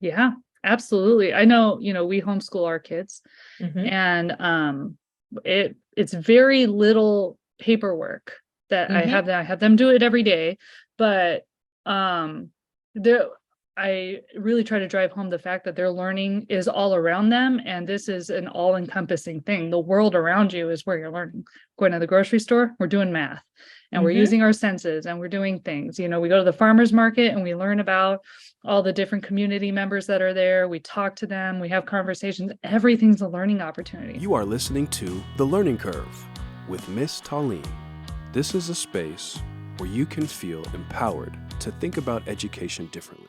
Yeah, absolutely. I know, we homeschool our kids Hmm. and it's very little paperwork that Hmm. I have them do it every day, but um the I really try to drive home the fact that their learning is all around them, and this is an all-encompassing thing. The world around you is where you're learning. Going to the grocery store, we're doing math and we're Hmm. using our senses and we're doing things. We go to the farmers market and we learn about all the different community members that are there. We talk to them, we have conversations. Everything's a learning opportunity. You are listening to The Learning Curve with Miss Taleen. This is a space where you can feel empowered to think about education differently.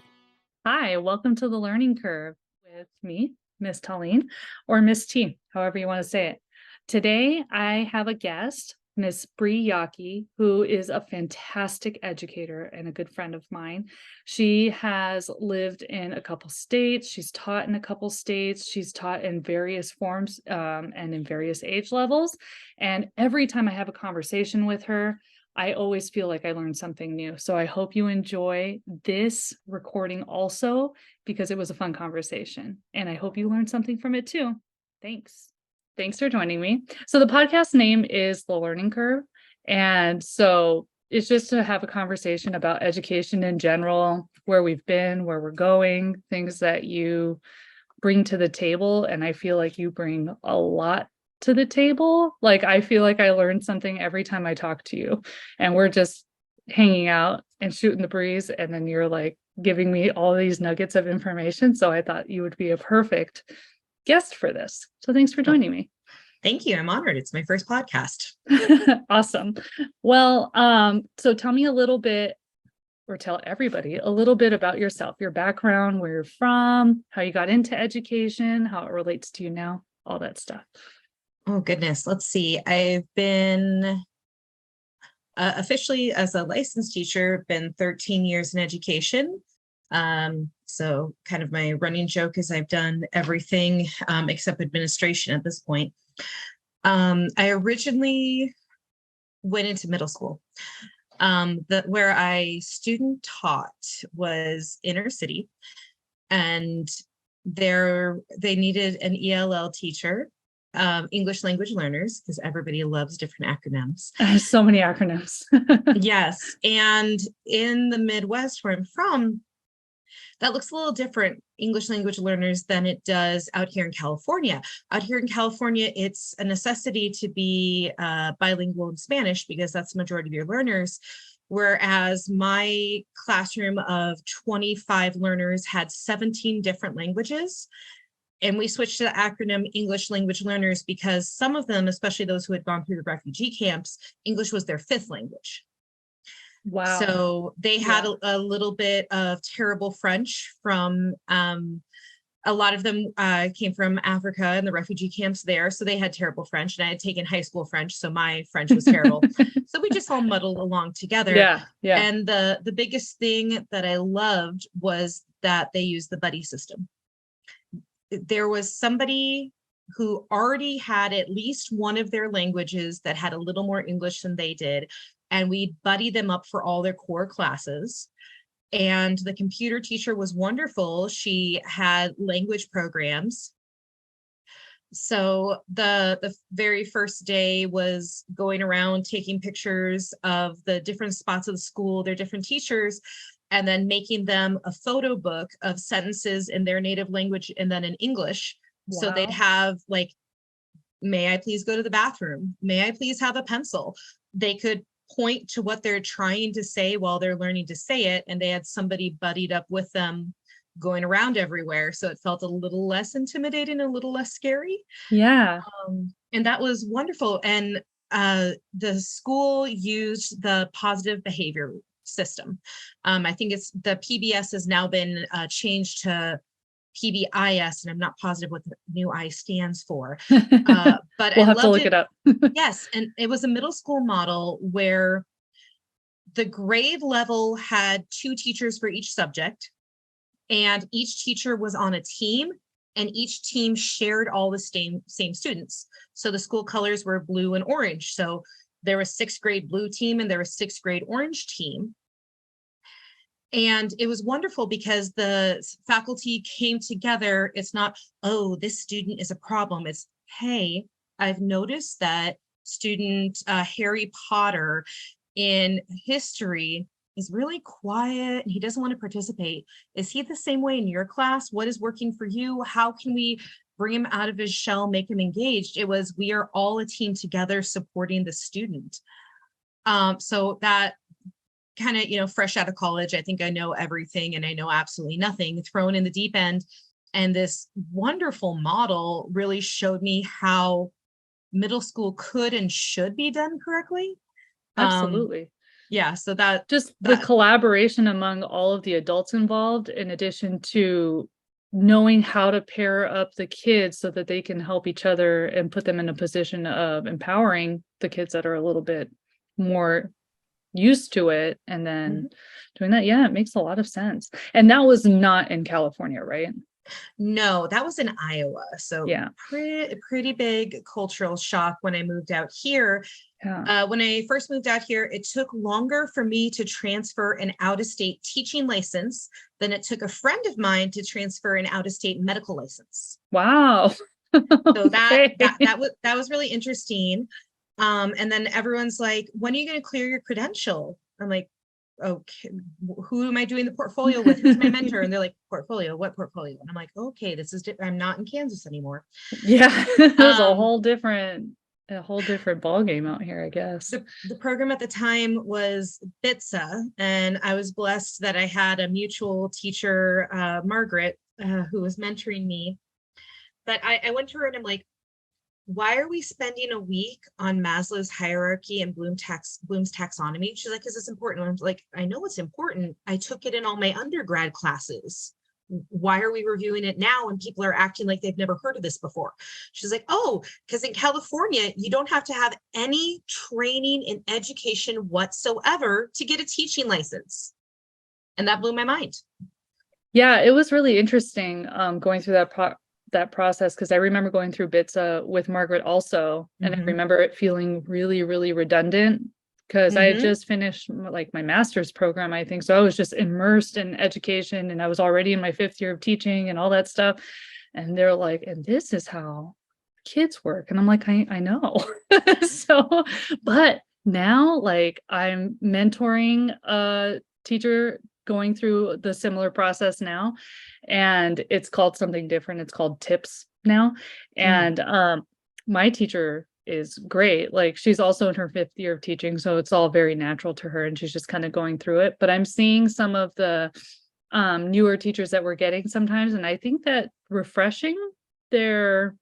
Hi, welcome to the Learning Curve with me, Miss Taleen, or Miss T, however you want to say it. Today, I have a guest, Miss Bree Yockey, who is a fantastic educator and a good friend of mine. She has lived in a couple states. She's taught in a couple states. She's taught in various forms and in various age levels. And every time I have a conversation with her, I always feel like I learned something new. So I hope you enjoy this recording also, because it was a fun conversation. And I hope you learned something from it too. Thanks. Thanks for joining me. So the podcast name is The Learning Curve. And so it's just to have a conversation about education in general, where we've been, where we're going, things that you bring to the table. And I feel like you bring a lot to the table. Like, I feel like I learn something every time I talk to you, and we're just hanging out and shooting the breeze. And then you're like giving me all these nuggets of information. So I thought you would be a perfect guest for this. So thanks for Oh, joining me. thank you. I'm honored. It's my first podcast. Awesome. Well, so tell me a little bit, or tell everybody a little bit about yourself, your background, where you're from, how you got into education, how it relates to you now, all that stuff. Oh, goodness. Let's see. I've been officially as a licensed teacher, been 13 years in education. So kind of my running joke is I've done everything except administration at this point. I originally went into middle school. Where I student taught was inner city, and they needed an ELL teacher, English language learners, because everybody loves different acronyms. So many acronyms. Yes, and in the Midwest where I'm from, that looks a little different, English language learners, than it does out here in California. Out here in California, it's a necessity to be bilingual in Spanish because that's the majority of your learners. Whereas my classroom of 25 learners had 17 different languages. And we switched to the acronym English language learners because some of them, especially those who had gone through the refugee camps, English was their fifth language. Wow. So they had Yeah. a little bit of terrible French from a lot of them came from Africa and the refugee camps there. So they had terrible French, and I had taken high school French. So my French was terrible. So we just all muddled along together. Yeah. Yeah. And the biggest thing that I loved was that they used the buddy system. There was somebody who already had at least one of their languages that had a little more English than they did, and we'd buddy them up for all their core classes. And the computer teacher was wonderful. She had language programs. So the very first day was going around taking pictures of the different spots of the school, their different teachers, and then making them a photo book of sentences in their native language and then in English. So they'd Wow. have like, may I please go to the bathroom? May I please have a pencil? They could point to what they're trying to say while they're learning to say it. And they had somebody buddied up with them going around everywhere. So it felt a little less intimidating, a little less scary. Yeah. And that was wonderful. And the school used the positive behavior system. I think it's the PBS has now been changed to PBIS, and I'm not positive what the new I stands for. But I We'll have to loved look it. it up. Yes. And it was a middle school model where the grade level had two teachers for each subject, and each teacher was on a team, and each team shared all the same students. So the school colors were blue and orange. So there was sixth grade blue team and there was sixth grade orange team. And it was wonderful because the faculty came together. It's not, oh, this student is a problem. It's, hey, I've noticed that student Harry Potter in history is really quiet and he doesn't want to participate. Is he the same way in your class? What is working for you? How can we bring him out of his shell, make him engaged? It was, we are all a team together supporting the student. So that kind of, fresh out of college, I think I know everything and I know absolutely nothing, thrown in the deep end. And this wonderful model really showed me how middle school could and should be done correctly. Absolutely. Yeah. So that just the collaboration among all of the adults involved, in addition to knowing how to pair up the kids so that they can help each other and put them in a position of empowering the kids that are a little bit more used to it, and then doing that. Yeah, it makes a lot of sense. And that was not in California, right? No, that was in Iowa. So yeah, pretty big cultural shock when I moved out here. Yeah. When I first moved out here, it took longer for me to transfer an out-of-state teaching license than it took a friend of mine to transfer an out-of-state medical license. Wow. So that was really interesting. And then everyone's like, when are you going to clear your credential? I'm like, okay, who am I doing the portfolio with? Who's my mentor? And they're like, portfolio, what portfolio? And I'm like, okay, this is, I'm not in Kansas anymore. Yeah, it was a whole different ball game out here, I guess. The program at the time was BITSA, and I was blessed that I had a mutual teacher, Margaret, who was mentoring me. But I went to her and I'm like, why are we spending a week on Maslow's hierarchy and Bloom's taxonomy? She's like, because it's important. I'm like, I know it's important. I took it in all my undergrad classes. Why are we reviewing it now when people are acting like they've never heard of this before? She's like, oh, because in California, you don't have to have any training in education whatsoever to get a teaching license. And that blew my mind. Yeah, it was really interesting going through that process, because I remember going through BITSA with Margaret also, and I remember it feeling really, really redundant, because I had just finished like my master's program, I think. So I was just immersed in education, and I was already in my 5th year of teaching and all that stuff. And they're like, and this is how kids work. And I'm like, I know. So, but now, like, I'm mentoring a teacher going through the similar process now, and it's called something different. It's called TIPS now. And my teacher is great. Like, she's also in her 5th year of teaching, so it's all very natural to her, and she's just kind of going through it. But I'm seeing some of the newer teachers that we're getting sometimes, and I think that refreshing their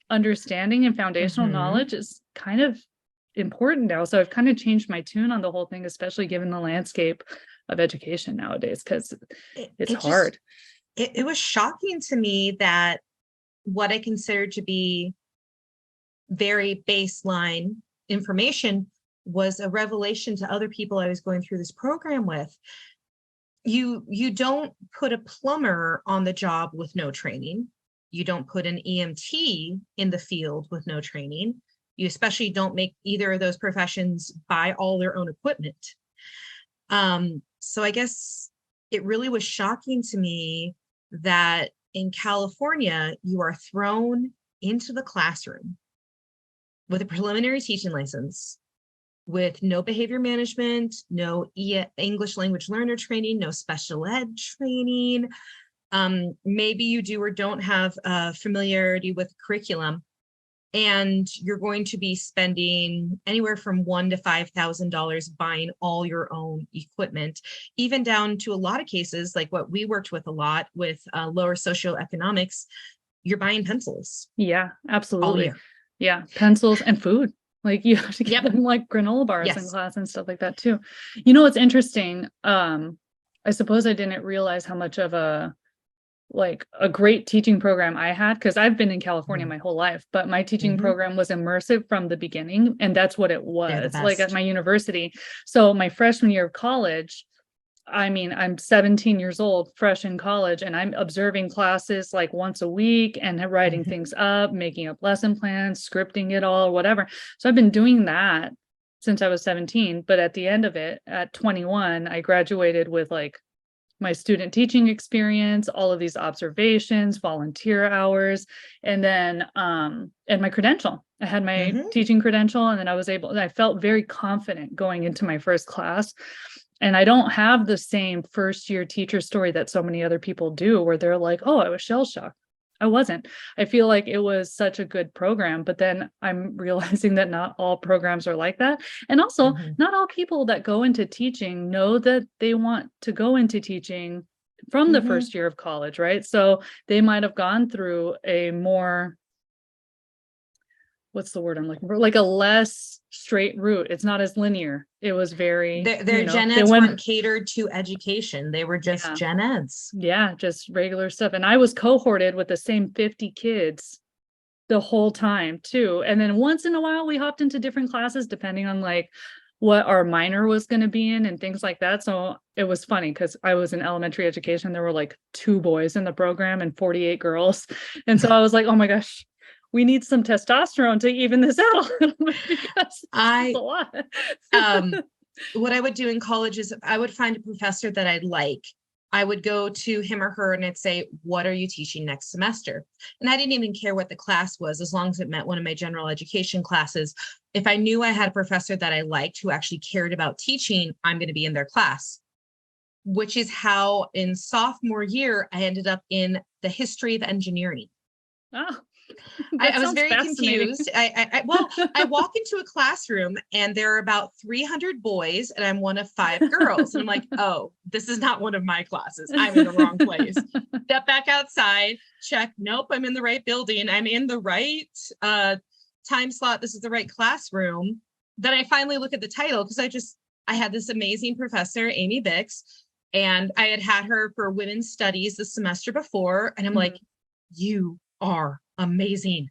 understanding and foundational knowledge is kind of important now. So I've kind of changed my tune on the whole thing, especially given the landscape of education nowadays, because it's hard. It was shocking to me that what I considered to be very baseline information was a revelation to other people I was going through this program with. You don't put a plumber on the job with no training. You don't put an EMT in the field with no training. You especially don't make either of those professions buy all their own equipment. So I guess it really was shocking to me that in California, you are thrown into the classroom with a preliminary teaching license, with no behavior management, no English language learner training, no special ed training. Maybe you do or don't have familiarity with curriculum, and you're going to be spending anywhere from $1,000 to $5,000 buying all your own equipment, even down to a lot of cases, like what we worked with a lot with lower socioeconomics, you're buying pencils. Yeah, absolutely. Yeah, pencils and food. Like, you have to get them like granola bars in class and stuff like that too. You know, what's interesting, I suppose I didn't realize how much of a great teaching program I had, because I've been in California my whole life, but my teaching program was immersive from the beginning, and that's what it was like at my university. So my freshman year of college, I mean, I'm 17 years old, fresh in college, and I'm observing classes like once a week and writing things up, making up lesson plans, scripting it all, whatever. So I've been doing that since I was 17, but at the end of it, at 21, I graduated with like my student teaching experience, all of these observations, volunteer hours, and then and my credential. I had my teaching credential, and then I felt very confident going into my first class. And I don't have the same first year teacher story that so many other people do, where they're like, oh, I was shell shocked. I wasn't. I feel like it was such a good program, but then I'm realizing that not all programs are like that. And also, not all people that go into teaching know that they want to go into teaching from the first year of college, right? So they might have gone through a more, what's the word I'm looking for? Like a less straight route. It's not as linear. It was very, their gen eds weren't catered to education. They were just gen eds. Yeah, just regular stuff. And I was cohorted with the same 50 kids the whole time too. And then once in a while we hopped into different classes depending on like what our minor was going to be in and things like that. So it was funny because I was in elementary education. There were like 2 boys in the program and 48 girls. And so I was like, oh my gosh, we need some testosterone to even this out a little bit because it's a lot. What I would do in college is I would find a professor that I like. I would go to him or her and I'd say, what are you teaching next semester? And I didn't even care what the class was, as long as it meant one of my general education classes. If I knew I had a professor that I liked who actually cared about teaching, I'm going to be in their class, which is how in sophomore year, I ended up in the history of engineering. Oh. I was very confused. I walk into a classroom and there are about 300 boys and I'm one of 5 girls. And I'm like, oh, this is not one of my classes. I'm in the wrong place. Step back outside, check. Nope, I'm in the right building. I'm in the right time slot. This is the right classroom. Then I finally look at the title because I had this amazing professor, Amy Bix, and I had her for women's studies the semester before. And I'm like, you are amazing.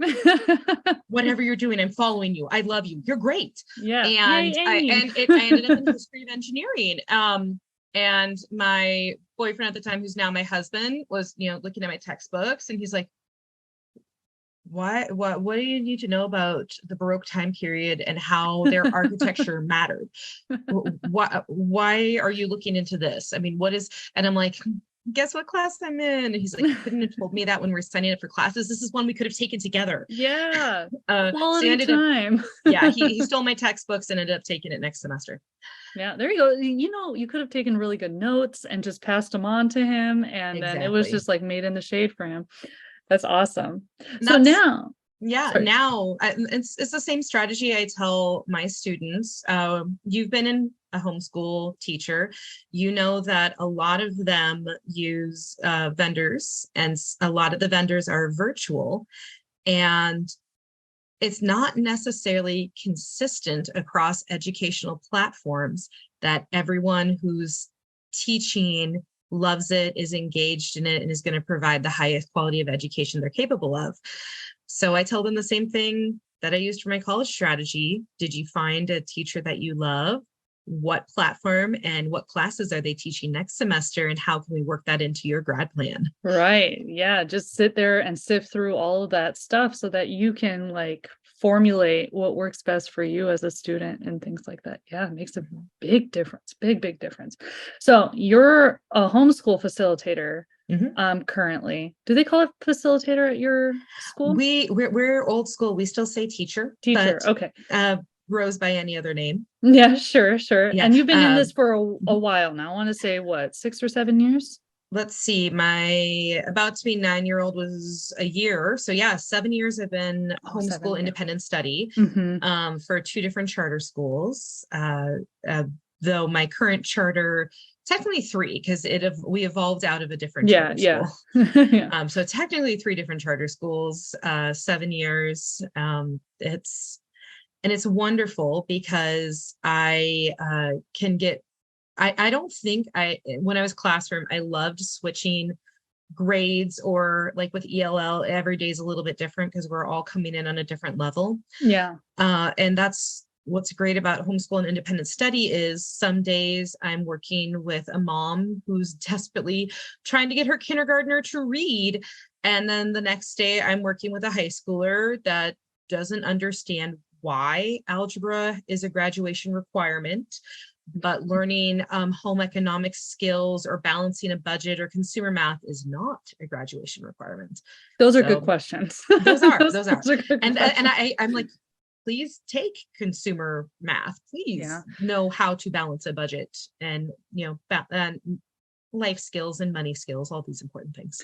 Whatever you're doing, I'm following you. I love you. You're great. Yeah. And I ended up in the history of engineering. And my boyfriend at the time, who's now my husband, was, looking at my textbooks and he's like, what do you need to know about the Baroque time period and how their architecture mattered? Why are you looking into this? I mean, and I'm like, guess what class I'm in? And he's like, you couldn't have told me that when we're signing up for classes. This is one we could have taken together. Yeah. Quality time. He stole my textbooks and ended up taking it next semester. Yeah, there you go. You could have taken really good notes and just passed them on to him. And then it was just like made in the shade for him. That's awesome. So now. Yeah, sorry. Now it's the same strategy I tell my students. You've been in a homeschool teacher. You know that a lot of them use vendors, and a lot of the vendors are virtual. And it's not necessarily consistent across educational platforms that everyone who's teaching loves it, is engaged in it, and is going to provide the highest quality of education they're capable of. So I tell them the same thing that I used for my college strategy. Did you find a teacher that you love? What platform and what classes are they teaching next semester? And how can we work that into your grad plan? Right. Yeah. Just sit there and sift through all of that stuff so that you can like formulate what works best for you as a student and things like that. Yeah. It makes a big difference. Big difference. So you're a homeschool facilitator. Currently. Do they call it facilitator at your school? We're old school. We still say teacher. Teacher. Okay. Goes by any other name. Yeah, sure. Yeah. And you've been in this for a while now. I want to say what, 6 or 7 years? Let's see. My about to be 9-year-old was a year. So yeah, 7 years I've been homeschool independent study for 2 different charter schools. Though my current charter, technically 3, because we evolved out of a different charter school. So technically 3 different charter schools, 7 years. It's wonderful because I can get. I don't think when I was classroom, I loved switching grades, or like with ELL, every day is a little bit different because we're all coming in on a different level. Yeah. And that's what's great about homeschool and independent study is some days I'm working with a mom who's desperately trying to get her kindergartner to read. And then the next day I'm working with a high schooler that doesn't understand why algebra is a graduation requirement. but learning home economics skills or balancing a budget or consumer math is not a graduation requirement. Those are So good questions. those are good and I'm like, please take consumer math, please know how to balance a budget and life skills and money skills, all these important things.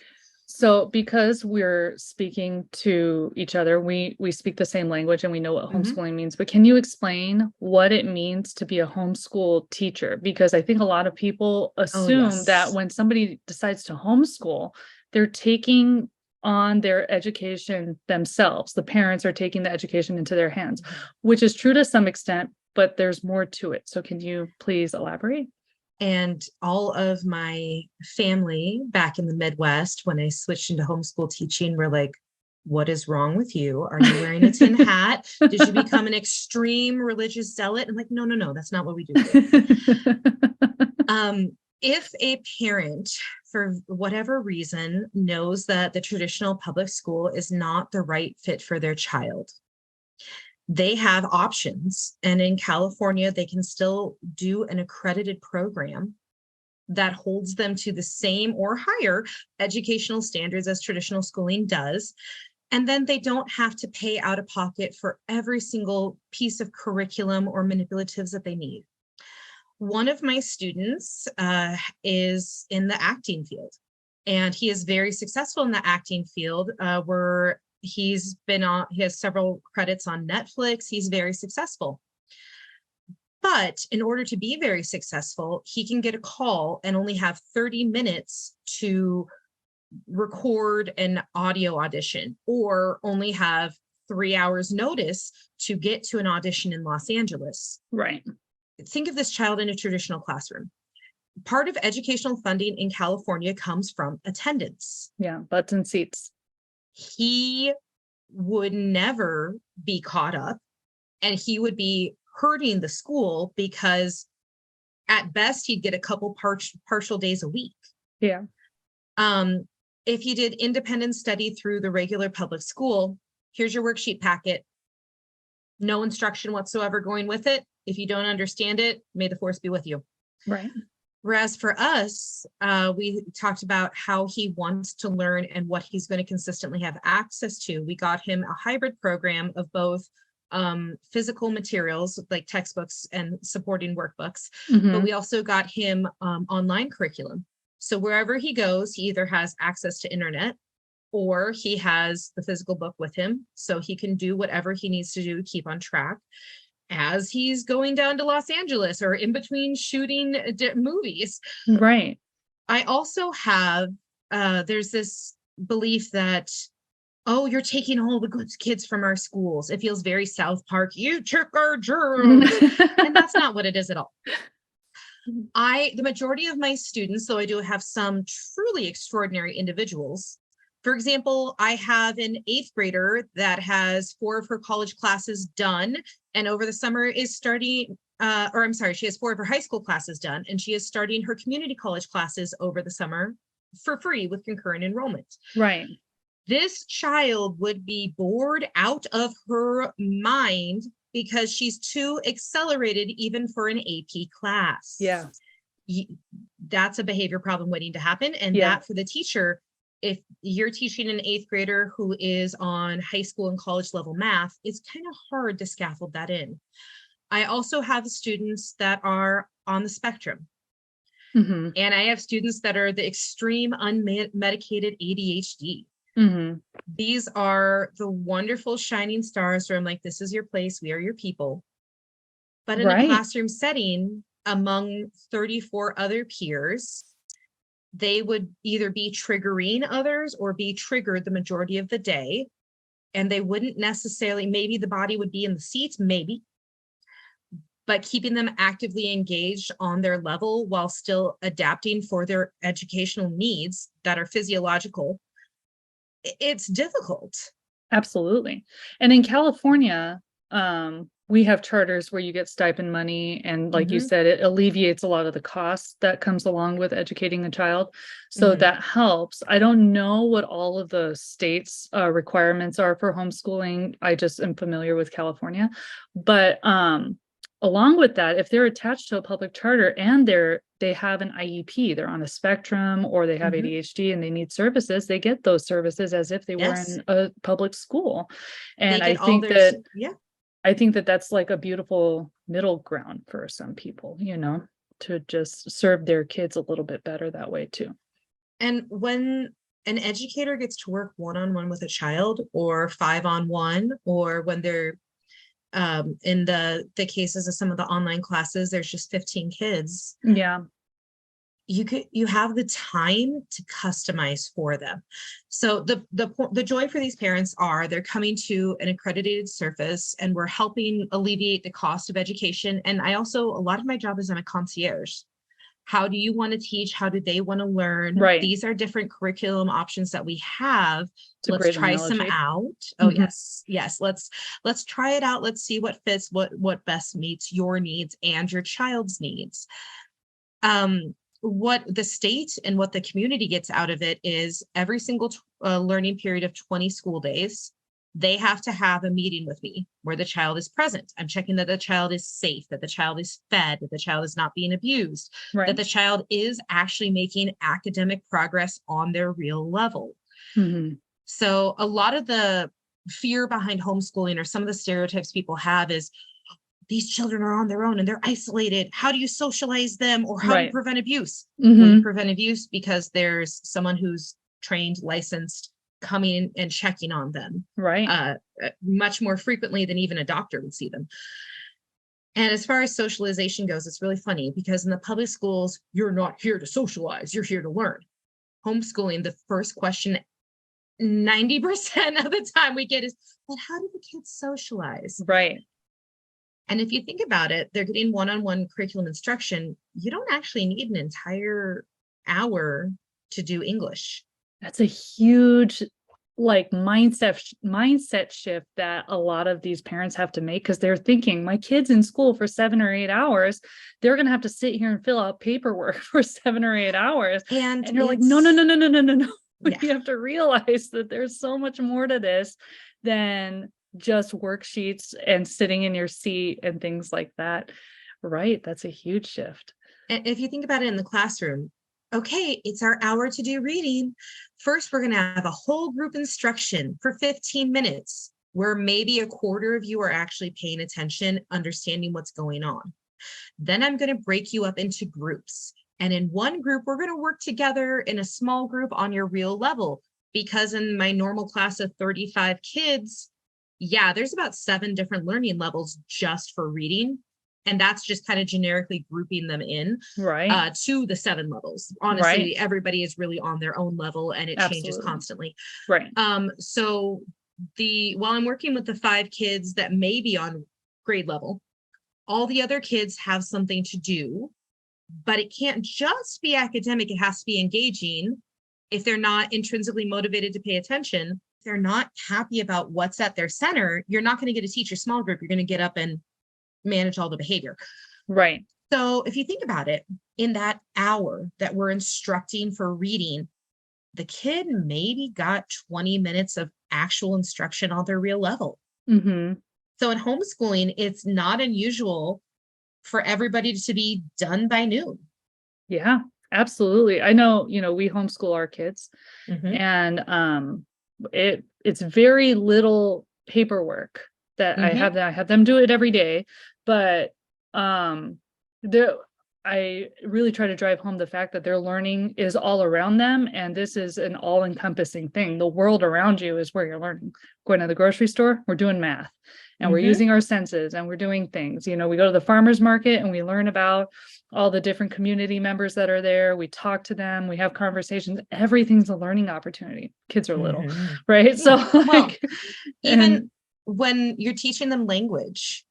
So because we're speaking to each other, we speak the same language and we know what homeschooling means, but can you explain what it means to be a homeschool teacher? Because I think a lot of people assume that when somebody decides to homeschool, they're taking on their education themselves. The parents are taking the education into their hands, which is true to some extent, but there's more to it. So can you please elaborate? And all of my family back in the Midwest, when I switched into homeschool teaching, were like, what is wrong with you? Are you wearing a tin hat? Did you become an extreme religious zealot? I'm like, no, that's not what we do. If a parent, for whatever reason, knows that the traditional public school is not the right fit for their child, they have options. And in California, they can still do an accredited program that holds them to the same or higher educational standards as traditional schooling does. And then they don't have to pay out of pocket for every single piece of curriculum or manipulatives that they need. One of my students is in the acting field, and he is very successful in the acting field. He has several credits on Netflix. He's very successful. But in order to be very successful, he can get a call and only have 30 minutes to record an audio audition, or only have 3 hours notice to get to an audition in Los Angeles. Right. Think of this child in a traditional classroom. Part of educational funding in California comes from attendance. Yeah, butts and seats. He would never be caught up, and he would be hurting the school because at best he'd get a couple partial days a week. Yeah. If he did independent study through the regular public school, here's your worksheet packet. No instruction whatsoever going with it. If you don't understand it, may the force be with you. Right. Whereas for us, we talked about how he wants to learn and what he's going to consistently have access to. We got him a hybrid program of both physical materials like textbooks and supporting workbooks, but we also got him online curriculum. So wherever he goes, he either has access to internet or he has the physical book with him, so he can do whatever he needs to do to keep on track as he's going down to Los Angeles or in between shooting movies. Right. I also have, there's this belief that, oh, you're taking all the good kids from our schools. It feels very South Park. You took our germs. And that's not what it is at all. The majority of my students, though I do have some truly extraordinary individuals. For example, I have an 8th grader that has 4 of her college classes done, and over the summer is starting, she has 4 of her high school classes done, and she is starting her community college classes over the summer for free with concurrent enrollment. Right. This child would be bored out of her mind because she's too accelerated even for an AP class. Yeah. That's a behavior problem waiting to happen. And that for the teacher, if you're teaching an 8th grader who is on high school and college level math, it's kind of hard to scaffold that in. I also have students that are on the spectrum. And I have students that are the extreme unmedicated ADHD. These are the wonderful shining stars where I'm like, this is your place. We are your people. But in a classroom setting among 34 other peers, they would either be triggering others or be triggered the majority of the day. And they wouldn't necessarily, maybe the body would be in the seat, maybe, but keeping them actively engaged on their level while still adapting for their educational needs that are physiological, it's difficult. Absolutely. And in California, we have charters where you get stipend money, and like you said, it alleviates a lot of the costs that comes along with educating a child. So that helps. I don't know what all of the states' requirements are for homeschooling. I just am familiar with California, but along with that, if they're attached to a public charter and they have an IEP, they're on a spectrum or they have Mhm. ADHD and they need services, they get those services as if they were Yes. in a public school. They And get all their, yeah. I think that that's like a beautiful middle ground for some people, to just serve their kids a little bit better that way too. And when an educator gets to work one-on-one with a child or 5-on-1, or when they're in the cases of some of the online classes, there's just 15 kids. Yeah. You have the time to customize for them. So the joy for these parents are they're coming to an accredited service and we're helping alleviate the cost of education. And a lot of my job is I'm a concierge. How do you want to teach? How do they want to learn? Right. These are different curriculum options that we have. Let's try some out. Oh, yes. Let's try it out. Let's see what fits, what best meets your needs and your child's needs. What the state and what the community gets out of it is every single learning period of 20 school days, they have to have a meeting with me where the child is present. I'm checking that the child is safe, that the child is fed, that the child is not being abused, that the child is actually making academic progress on their real level. Mm-hmm. So a lot of the fear behind homeschooling or some of the stereotypes people have is these children are on their own and they're isolated. How do you socialize them, or how do you prevent abuse? Mm-hmm. Well, you prevent abuse because there's someone who's trained, licensed, coming and checking on them much more frequently than even a doctor would see them. And as far as socialization goes, it's really funny because in the public schools, you're not here to socialize, you're here to learn. Homeschooling, the first question 90% of the time we get is, but how do the kids socialize? Right. And if you think about it, they're getting one-on-one curriculum instruction. You don't actually need an entire hour to do English. That's a huge mindset shift that a lot of these parents have to make, because they're thinking my kid's in school for 7 or 8 hours. They're going to have to sit here and fill out paperwork for 7 or 8 hours. And you're like, no. Yeah. You have to realize that there's so much more to this than just worksheets and sitting in your seat and things like that. Right. That's a huge shift. And if you think about it in the classroom, okay, it's our hour to do reading. First, we're going to have a whole group instruction for 15 minutes, where maybe a quarter of you are actually paying attention, understanding what's going on. Then I'm going to break you up into groups. And in one group, we're going to work together in a small group on your real level. Because in my normal class of 35 kids, there's about 7 different learning levels just for reading. And that's just kind of generically grouping them in to the 7 levels. Honestly, everybody is really on their own level and it changes constantly. Right. So while I'm working with the 5 kids that may be on grade level, all the other kids have something to do, but it can't just be academic. It has to be engaging. If they're not intrinsically motivated to pay attention, if they're not happy about what's at their center, you're not going to get a teacher small group. You're going to get up and manage all the behavior. Right. So if you think about it, in that hour that we're instructing for reading, the kid maybe got 20 minutes of actual instruction on their real level. Mm-hmm. So in homeschooling, it's not unusual for everybody to be done by noon. Yeah, absolutely. I know, we homeschool our kids, and it's very little paperwork that I have them do it every day. But I really try to drive home the fact that their learning is all around them. And this is an all-encompassing thing. The world around you is where you're learning. Going to the grocery store, we're doing math and we're using our senses and we're doing things. We go to the farmer's market and we learn about all the different community members that are there. We talk to them, we have conversations. Everything's a learning opportunity. Kids are little, right? Yeah. So even when you're teaching them language,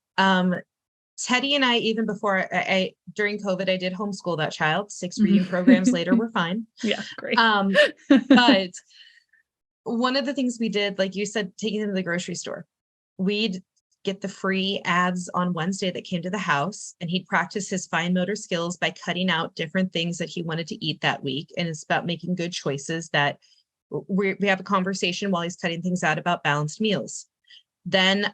Teddy and I, even before during COVID, I did homeschool that child. 6 reading programs later, we're fine. Yeah, great. But one of the things we did, like you said, taking them to the grocery store, we'd get the free ads on Wednesday that came to the house, and he'd practice his fine motor skills by cutting out different things that he wanted to eat that week. And it's about making good choices that we have a conversation while he's cutting things out about balanced meals. Then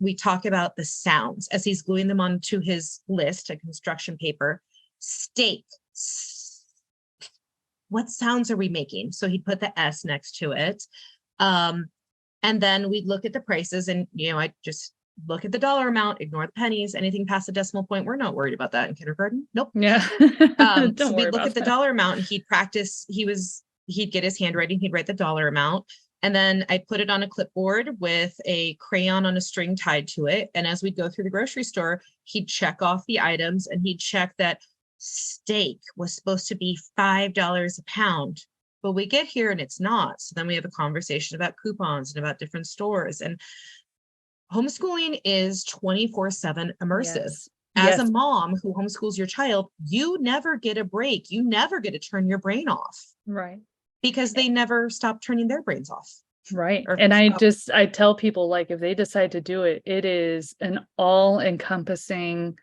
we talk about the sounds as he's gluing them onto his list, a construction paper. Steak. What sounds are we making? So he'd put the S next to it. And then we'd look at the prices and, I just look at the dollar amount, ignore the pennies, anything past the decimal point. We're not worried about that in kindergarten. Nope. Yeah. Don't So worry we'd look about at the that. dollar amount and he'd practice. He'd get his handwriting. He'd write the dollar amount. And then I'd put it on a clipboard with a crayon on a string tied to it. And as we'd go through the grocery store, he'd check off the items and he'd check that steak was supposed to be $5 a pound. But we get here and it's not. So then we have a conversation about coupons and about different stores. And homeschooling is 24/7 immersive. Yes. As a Yes. mom who homeschools your child, you never get a break. You never get to turn your brain off Right. because they never stop turning their brains off. Right. Or And I stop. tell people, like, if they decide to do it, it is an all-encompassing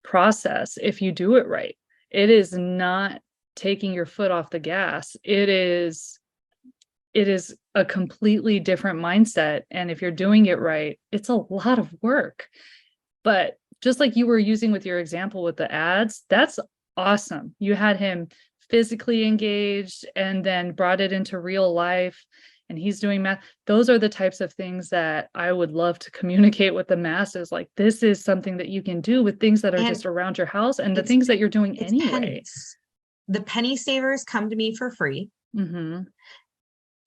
process if you do it right. It is not taking your foot off the gas. It is a completely different mindset. And if you're doing it right, it's a lot of work. But just like you were using with your example with the ads, that's awesome. You had him physically engaged and then brought it into real life, and he's doing math. Those are the types of things that I would love to communicate with the masses. Like, this is something that you can do with things that are And just around your house and the it's things that you're doing it's anyway. pennies. The penny savers come to me for free. Mm-hmm.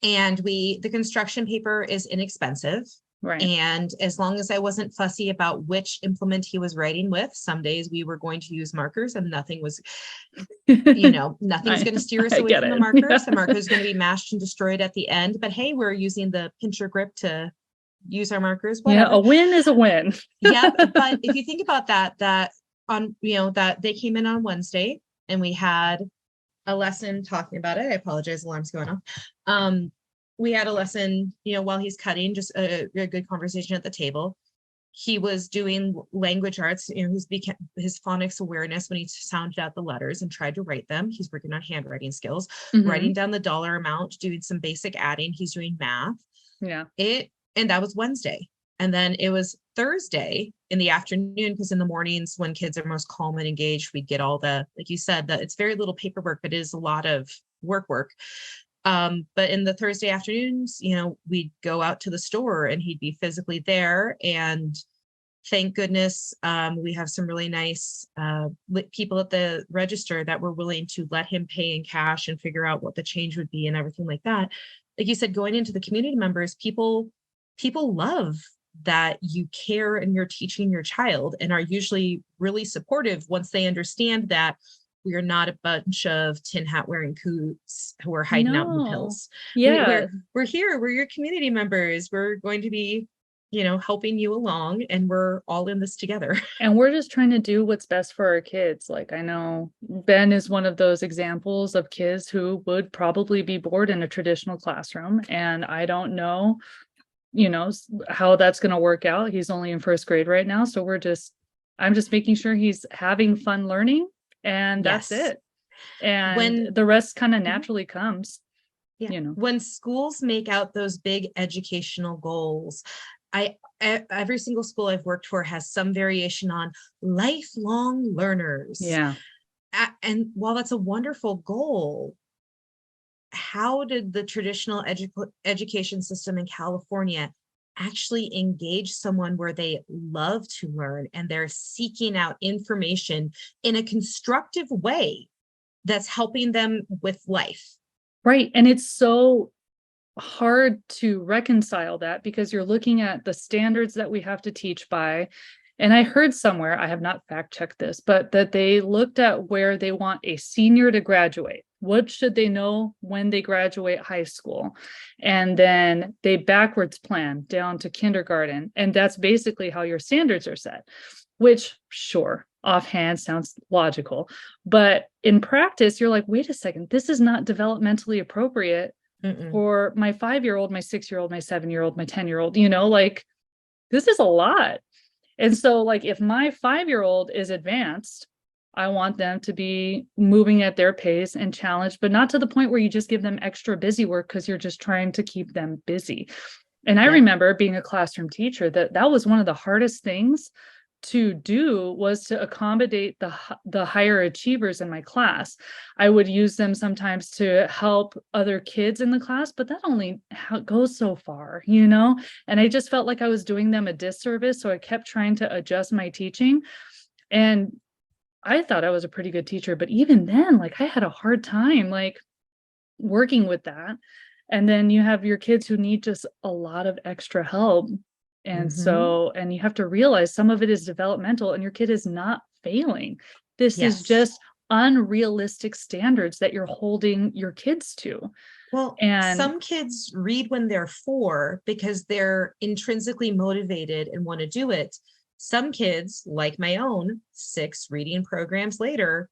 And the construction paper is inexpensive. Right. And as long as I wasn't fussy about which implement he was writing with, some days we were going to use markers and nothing was nothing's going to steer us I away get from the it. markers. Yeah. The marker is going to be mashed and destroyed at the end. But hey, we're using the pincher grip to use our markers. Whatever. Yeah, a win is a win. Yep. But if you think about that they came in on Wednesday and we had a lesson talking about it. I apologize, alarm's going off. We had a lesson, while he's cutting, just a good conversation at the table. He was doing language arts, his phonics awareness when he sounded out the letters and tried to write them. He's working on handwriting skills, writing down the dollar amount, doing some basic adding. He's doing math. Yeah. And that was Wednesday. And then it was Thursday in the afternoon, because in the mornings when kids are most calm and engaged, we get all the, like you said, that it's very little paperwork, but it is a lot of work. But in the Thursday afternoons, we'd go out to the store and he'd be physically there. And thank goodness, we have some really nice people at the register that were willing to let him pay in cash and figure out what the change would be and everything like that. Like you said, going into the community members, people love that you care and you're teaching your child, and are usually really supportive once they understand that we are not a bunch of tin hat wearing coots who are hiding out in the hills. Yeah. We're here. We're your community members. We're going to be, helping you along, and we're all in this together. And we're just trying to do what's best for our kids. Like, I know Ben is one of those examples of kids who would probably be bored in a traditional classroom. And I don't know, how that's going to work out. He's only in first grade right now. So I'm just making sure he's having fun learning, and that's Yes. it. And When- the rest kind of naturally comes. Yeah. When schools make out those big educational goals, every single school I've worked for has some variation on lifelong learners. Yeah. And while that's a wonderful goal, how did the traditional education system in California actually engage someone where they love to learn and they're seeking out information in a constructive way that's helping them with life? Right. And it's so hard to reconcile that, because you're looking at the standards that we have to teach by. And I heard somewhere, I have not fact checked this, but that they looked at where they want a senior to graduate. What should they know when they graduate high school? And then they backwards plan down to kindergarten. And that's basically how your standards are set, which, sure, offhand sounds logical. But in practice, you're like, wait a second, this is not developmentally appropriate for my 5-year-old, my 6-year-old, my 7-year-old, my 10-year-old, like, this is a lot. And so, like, if my 5-year-old is advanced, I want them to be moving at their pace and challenged, but not to the point where you just give them extra busy work because you're just trying to keep them busy. And I Yeah. remember being a classroom teacher that was one of the hardest things to do, was to accommodate the higher achievers in my class. I would use them sometimes to help other kids in the class, but that only goes so far, you know? And I just felt like I was doing them a disservice, so I kept trying to adjust my teaching. And I thought I was a pretty good teacher, but even then, like, I had a hard time, like, working with that. And then you have your kids who need just a lot of extra help. And Mhm. so, and you have to realize some of it is developmental and your kid is not failing. This is Yes. just unrealistic standards that you're holding your kids to. Well, And some kids read when they're 4 because they're intrinsically motivated and want to do it. Some kids, like my own, 6 reading programs later,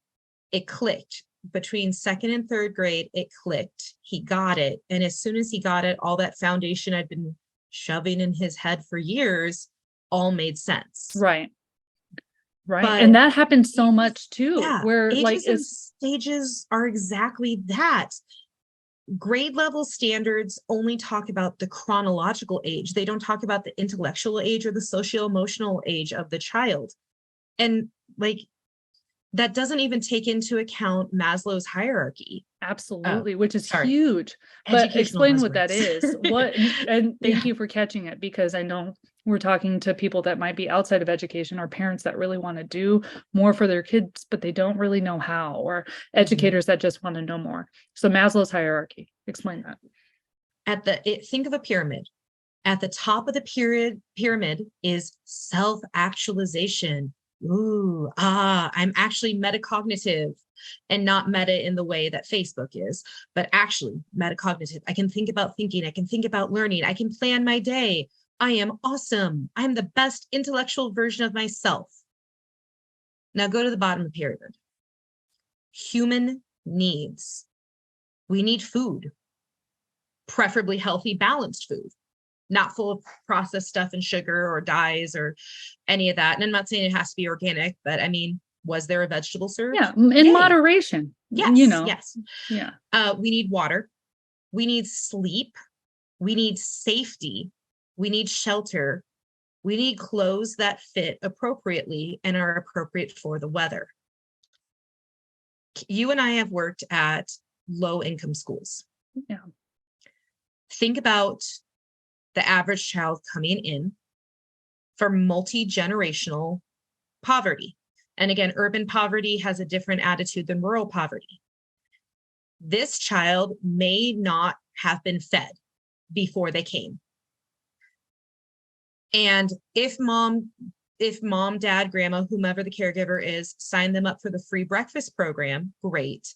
it clicked. Between second and third grade, it clicked. He got it. And as soon as he got it, all that foundation I'd been shoving in his head for years all made sense. right, right. And But that happens so ages, much too, yeah, where like ages and stages are exactly that. Grade level standards only talk about the chronological age. They don't talk about the intellectual age or the socio-emotional age of the child. And like, that doesn't even take into account Maslow's hierarchy. absolutely, which is Sorry, huge. But educational explain what that buzzwords. is. What, and thank Yeah. you for catching it, because I know we're talking to people that might be outside of education, or parents that really want to do more for their kids, but they don't really know how, or Mhm. educators that just want to know more. So Maslow's hierarchy, explain that. Think of a pyramid. At the top of the pyramid is self-actualization. Ooh, I'm actually metacognitive, and not meta in the way that Facebook is, but actually metacognitive. I can think about thinking. I can think about learning. I can plan my day. I am awesome. I'm the best intellectual version of myself. Now go to the bottom of the pyramid. Human needs. We need food, preferably healthy, balanced food, not full of processed stuff and sugar or dyes or any of that. And I'm not saying it has to be organic, but I mean, was there a vegetable served? Yeah, in Yay. moderation, you Yes, know. yes. Yeah. We need water. We need sleep. We need safety. We need shelter. We need clothes that fit appropriately and are appropriate for the weather. You and I have worked at low income schools. Yeah. Think about the average child coming in for multi-generational poverty. And again, urban poverty has a different attitude than rural poverty. This child may not have been fed before they came. And if mom, dad, grandma, whomever the caregiver is, sign them up for the free breakfast program, great.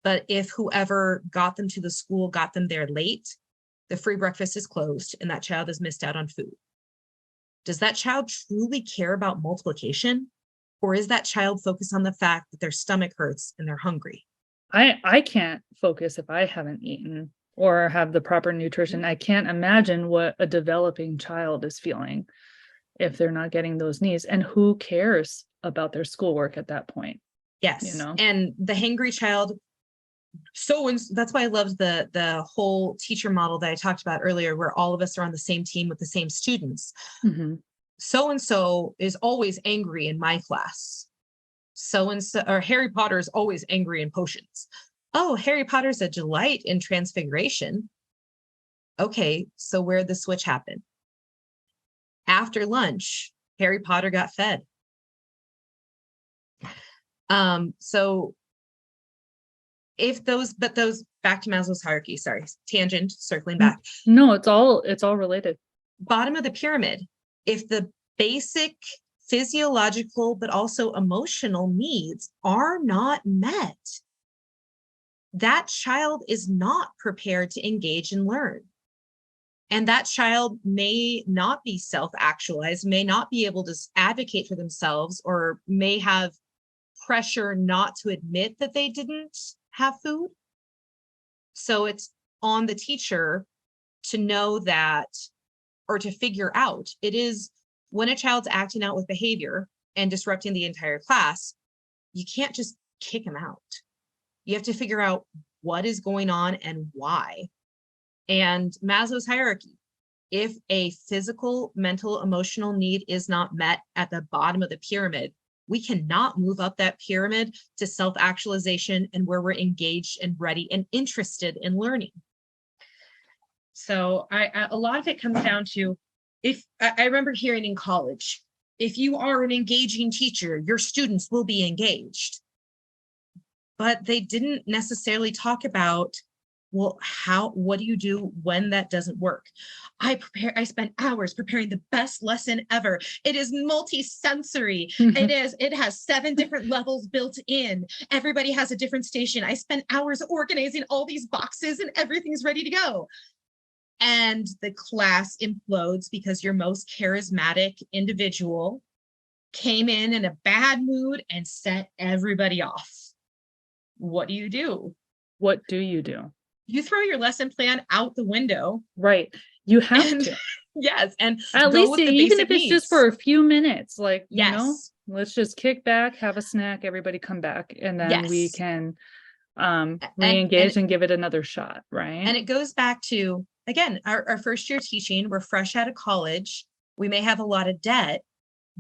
But if whoever got them to the school got them there late, the free breakfast is closed and that child has missed out on food. Does that child truly care about multiplication? Or is that child focused on the fact that their stomach hurts and they're hungry? I can't focus if I haven't eaten or have the proper nutrition. I can't imagine what a developing child is feeling if they're not getting those needs. And who cares about their schoolwork at that point? Yes. You know? And the hangry child, that's why I loved the whole teacher model that I talked about earlier, where all of us are on the same team with the same students. Mhm. So-and-so is always angry in my class. So-and-so, or Harry Potter is always angry in potions. Oh, Harry Potter's a delight in transfiguration. Okay, so where'd the switch happen? After lunch, Harry Potter got fed. So if those back to Maslow's hierarchy, sorry, tangent, circling back. No, it's all related. Bottom of the pyramid, if the basic physiological but also emotional needs are not met, that child is not prepared to engage and learn. And that child may not be self-actualized, may not be able to advocate for themselves, or may have pressure not to admit that they didn't have food. So it's on the teacher to know that, or to figure out. It is when a child's acting out with behavior and disrupting the entire class, you can't just kick them out. You have to figure out what is going on and why. And Maslow's hierarchy, if a physical, mental, emotional need is not met at the bottom of the pyramid, we cannot move up that pyramid to self-actualization and where we're engaged and ready and interested in learning. So a lot of it comes down to, if I remember hearing in college, if you are an engaging teacher, your students will be engaged. But they didn't necessarily talk about, well, what do you do when that doesn't work? I spent hours preparing the best lesson ever. It is multi-sensory. It has 7 different levels built in. Everybody has a different station. I spent hours organizing all these boxes and everything's ready to go. And the class implodes because your most charismatic individual came in a bad mood and set everybody off. What do you do? What do you do? You throw your lesson plan out the window. Right. You have to. Yes. And at go least, with the even if basic it's just needs. for a few minutes, like, Yes. let's just kick back, have a snack, everybody come back, and then we Yes. can re-engage and give it another shot, right? And it goes back to, again, our first year teaching, we're fresh out of college. We may have a lot of debt.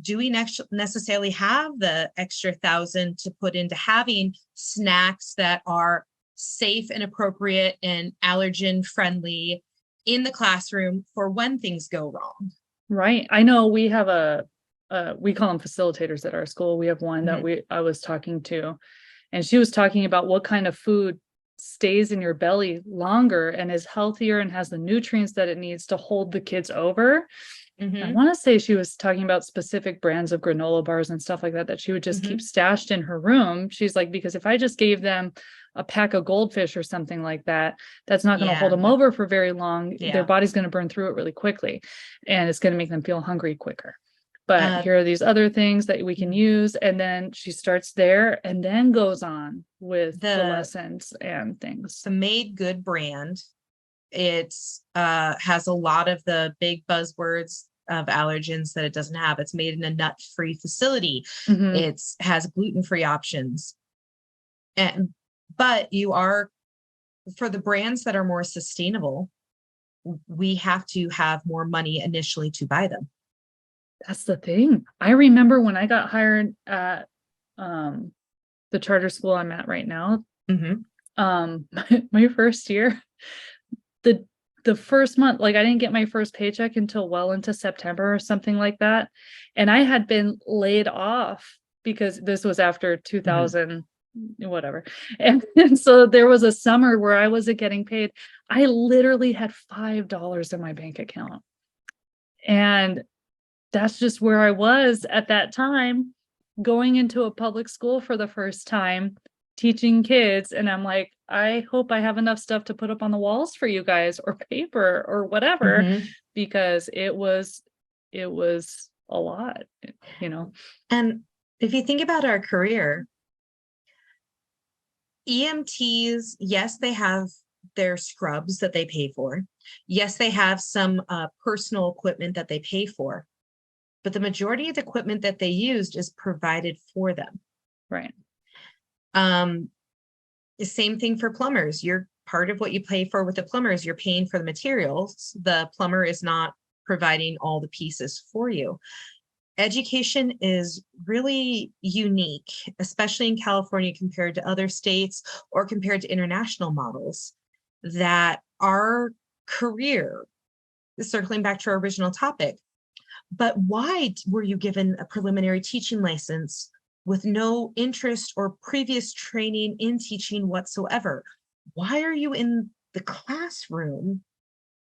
Do we necessarily have the extra 1,000 to put into having snacks that are safe and appropriate and allergen friendly in the classroom for when things go wrong? Right. I know we have we call them facilitators at our school. We have one that I was talking to, and she was talking about what kind of food stays in your belly longer and is healthier and has the nutrients that it needs to hold the kids over. I want to say she was talking about specific brands of granola bars and stuff like that she would just keep stashed in her room. She's like, because if I just gave them a pack of goldfish or something like that, that's not going to hold them over for very long. Their body's going to burn through it really quickly, and it's going to make them feel hungry quicker. But here are these other things that we can use. And then she starts there and then goes on with the lessons and things. The Made Good brand, it has a lot of the big buzzwords of allergens that it doesn't have. It's made in a nut-free facility. It has gluten-free options. But for the brands that are more sustainable, we have to have more money initially to buy them. That's the thing. I remember when I got hired at the charter school I'm at right now, my first year, the first month, like I didn't get my first paycheck until well into September or something like that. And I had been laid off because this was after 2000, whatever. And so there was a summer where I wasn't getting paid. I literally had $5 in my bank account. And that's just where I was at that time, going into a public school for the first time, teaching kids. And I'm like, I hope I have enough stuff to put up on the walls for you guys, or paper or whatever, because it was a lot, And if you think about our career, EMTs, yes, they have their scrubs that they pay for. Yes, they have some personal equipment that they pay for, but the majority of the equipment that they used is provided for them. Right. The same thing for plumbers. You're part of what you pay for with the plumbers. You're paying for the materials. The plumber is not providing all the pieces for you. Education is really unique, especially in California compared to other states or compared to international models, that our career, circling back to our original topic, but why were you given a preliminary teaching license with no interest or previous training in teaching whatsoever? Why are you in the classroom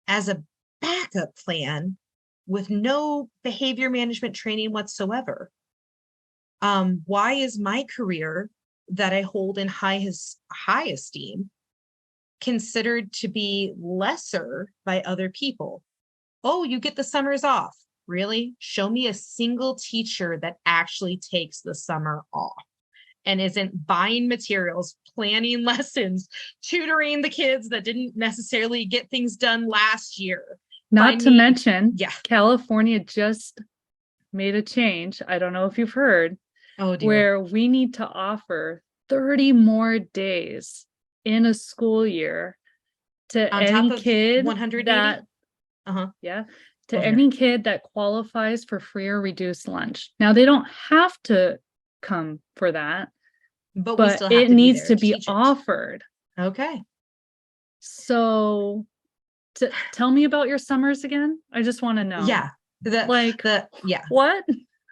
as a backup plan with no behavior management training whatsoever? Why is my career that I hold in high esteem considered to be lesser by other people? Oh, you get the summers off. Really? Show me a single teacher that actually takes the summer off and isn't buying materials, planning lessons, tutoring the kids that didn't necessarily get things done last year. Not to mention, California just made a change. I don't know if you've heard, where we need to offer 30 more days in a school year to any kid 180? that Uh-huh. Yeah. To Oh, yeah. any kid that qualifies for free or reduced lunch. Now, they don't have to come for that, But we but still have it to be needs there to to be teach it. offered. Okay. So tell me about your summers again. I just want to know. Yeah. Yeah. What?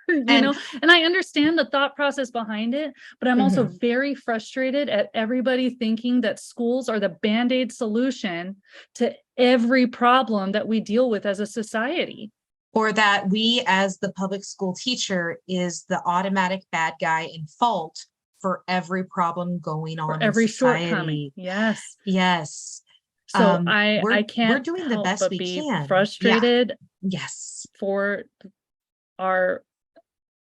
And And I understand the thought process behind it, but I'm also Mhm. very frustrated at everybody thinking that schools are the Band-Aid solution to every problem that we deal with as a society. Or that we as the public school teacher is the automatic bad guy in fault for every problem going For on in every shortcoming. society. Yes. Yes. So I we're can't doing the help best but we be can. Yeah. frustrated Yes. for our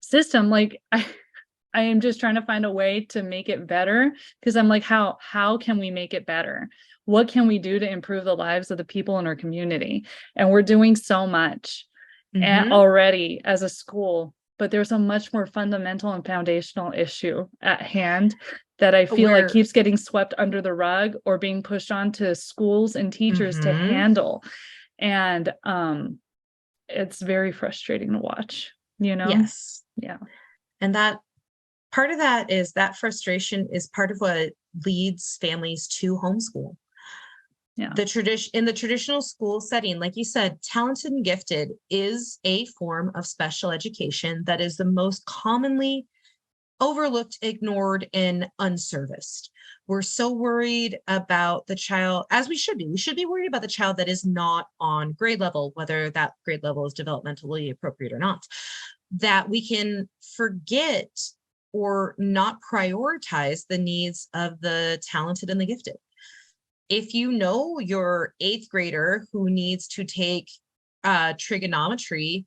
system. Like I am just trying to find a way to make it better, because I'm like, how can we make it better? What can we do to improve the lives of the people in our community? And we're doing so much Mhm. already as a school, but there's a much more fundamental and foundational issue at hand that I feel like keeps getting swept under the rug or being pushed onto schools and teachers to Mhm. handle. And it's very frustrating to watch, Yes. Yeah. And that part of that is that frustration is part of what leads families to homeschool. Yeah. In the traditional school setting, like you said, talented and gifted is a form of special education that is the most commonly overlooked, ignored, and unserviced. We're so worried about the child, as we should be. We should be worried about the child that is not on grade level, whether that grade level is developmentally appropriate or not, that we can forget or not prioritize the needs of the talented and the gifted. If you know your 8th grader who needs to take trigonometry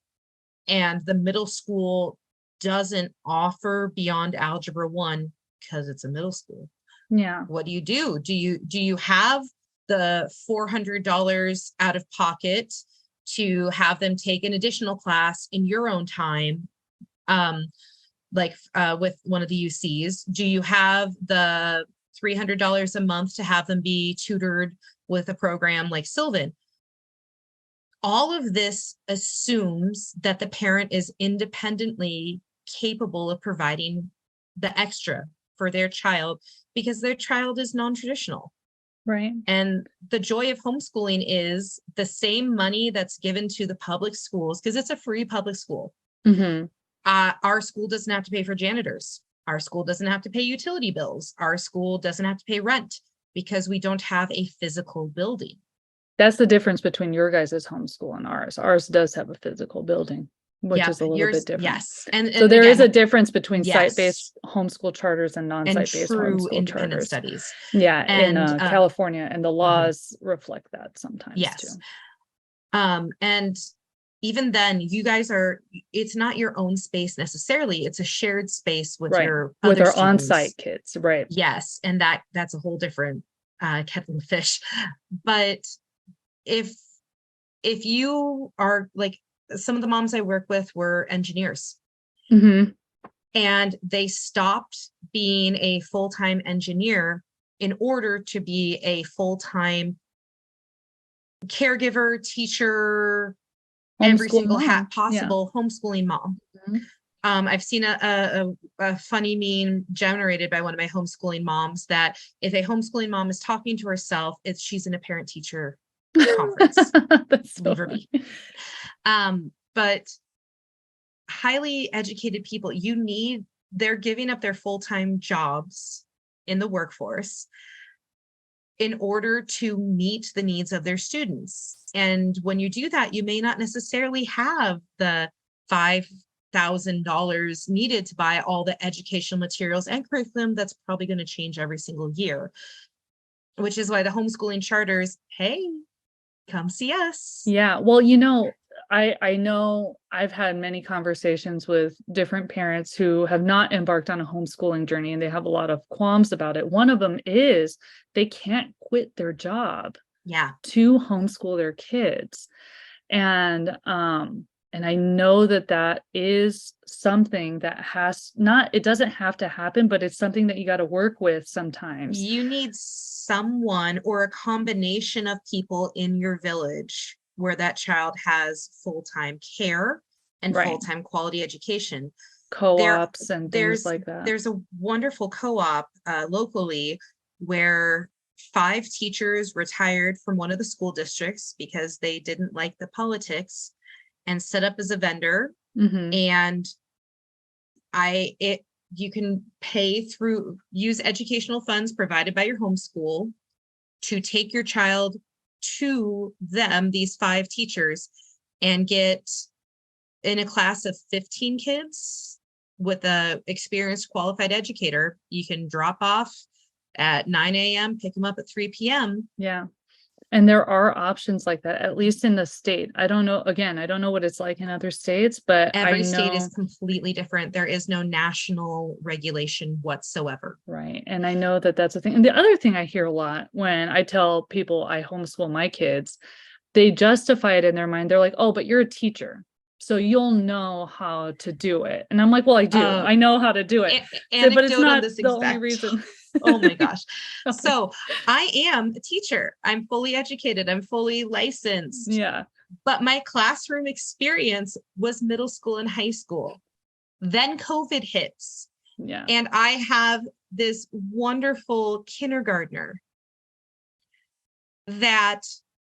and the middle school doesn't offer beyond algebra 1 because it's a middle school, Yeah. what do? Do you have the $400 out of pocket to have them take an additional class in your own time, with one of the UCs? Do you have the $300 a month to have them be tutored with a program like Sylvan? All of this assumes that the parent is independently capable of providing the extra for their child because their child is non-traditional. Right. And the joy of homeschooling is the same money that's given to the public schools, because it's a free public school. Mm-hmm. Our school doesn't have to pay for janitors. Our school doesn't have to pay utility bills. Our school doesn't have to pay rent because we don't have a physical building. That's the difference between your guys' homeschool and ours. Ours does have a physical building, which is a little bit different. Yes. And so there again, is a difference between yes, site-based homeschool charters and and non-site-based true homeschool independent charters. studies. Yeah, And in California, and the laws reflect that sometimes yes. too. And even then, you guys it's not your own space necessarily. It's a shared space with your with other our students. on-site kids, right? Yes, and that's a whole different kettle of fish. But if you are like, some of the moms I work with were engineers, Mm-hmm. and they stopped being a full-time engineer in order to be a full-time caregiver, teacher, every single hat possible, homeschooling mom. Mm-hmm. I've seen a funny meme generated by one of my homeschooling moms that if a homeschooling mom is talking to herself, she's in a parent-teacher conference. That's so Leave her be. But highly educated people, they're giving up their full-time jobs in the workforce in order to meet the needs of their students. And when you do that, you may not necessarily have the $5,000 needed to buy all the educational materials and curriculum that's probably going to change every single year, which is why the homeschooling charters, hey, come see us. Yeah. Well, I know I've had many conversations with different parents who have not embarked on a homeschooling journey, and they have a lot of qualms about it. One of them is they can't quit their job to homeschool their kids. And I know that is something that it doesn't have to happen, but it's something that you got to work with sometimes. You need someone or a combination of people in your village where that child has full-time care and Right. full-time quality education. Co-ops and things like that. There's a wonderful co-op locally where 5 teachers retired from one of the school districts because they didn't like the politics and set up as a vendor. Mhm. And you can use educational funds provided by your homeschool to take your child to these 5 teachers, and get in a class of 15 kids with a experienced qualified educator. You can drop off at 9 a.m., pick them up at 3 p.m. Yeah. And there are options like that, at least in the state. I don't know, again, I don't know what it's like in other states, but Every I state know, is completely different. There is no national regulation whatsoever. right. And I know that that's a thing. And the other thing I hear a lot when I tell people I homeschool my kids, they justify it in their mind. They're like, oh, but you're a teacher, so you'll know how to do it. And I'm like, well, I do. I know how to do it. But it's Anecdote on not this the only exact. reason. Oh my gosh. So I am a teacher. I'm fully educated. I'm fully licensed. Yeah. But my classroom experience was middle school and high school. Then COVID hits. Yeah. And I have this wonderful kindergartner that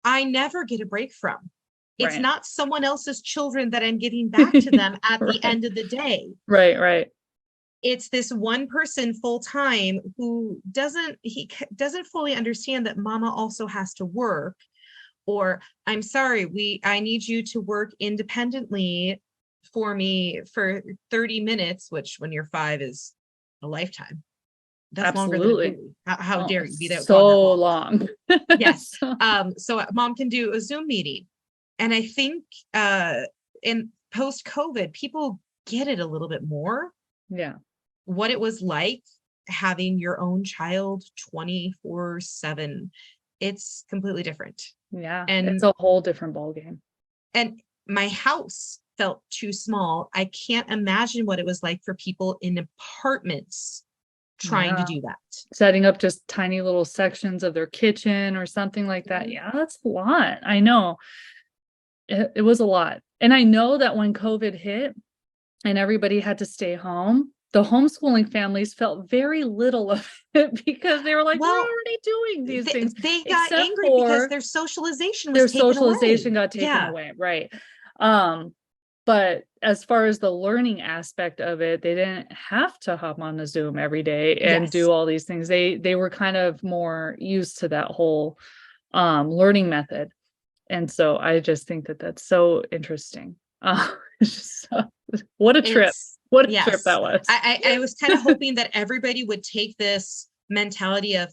I never get a break from. It's Right. not someone else's children that I'm giving back to them at Right. the end of the day. Right. It's this one person full time who doesn't fully understand that mama also has to work, or I'm sorry, I need you to work independently for me for 30 minutes, which when you're 5 is a lifetime. That's longer than a Absolutely. movie. How dare you be that So long. Yes. So mom can do a Zoom meeting. And I think in post-COVID, people get it a little bit more. Yeah. What it was like having your own child 24/7. It's completely different. Yeah. And it's a whole different ballgame. And my house felt too small. I can't imagine what it was like for people in apartments trying to do that. Setting up just tiny little sections of their kitchen or something like that. Mhm. Yeah, that's a lot. I know. It was a lot. And I know that when COVID hit and everybody had to stay home, the homeschooling families felt very little of it because they were like, we're Well, already doing these things. They got except angry for because their socialization was their taken socialization away. got taken away. Right. But as far as the learning aspect of it, they didn't have to hop on the Zoom every day and Yes. do all these things. They were kind of more used to that whole learning method. And so I just think that that's so interesting. It's just what a trip. What a trip that was. I was kind of hoping that everybody would take this mentality of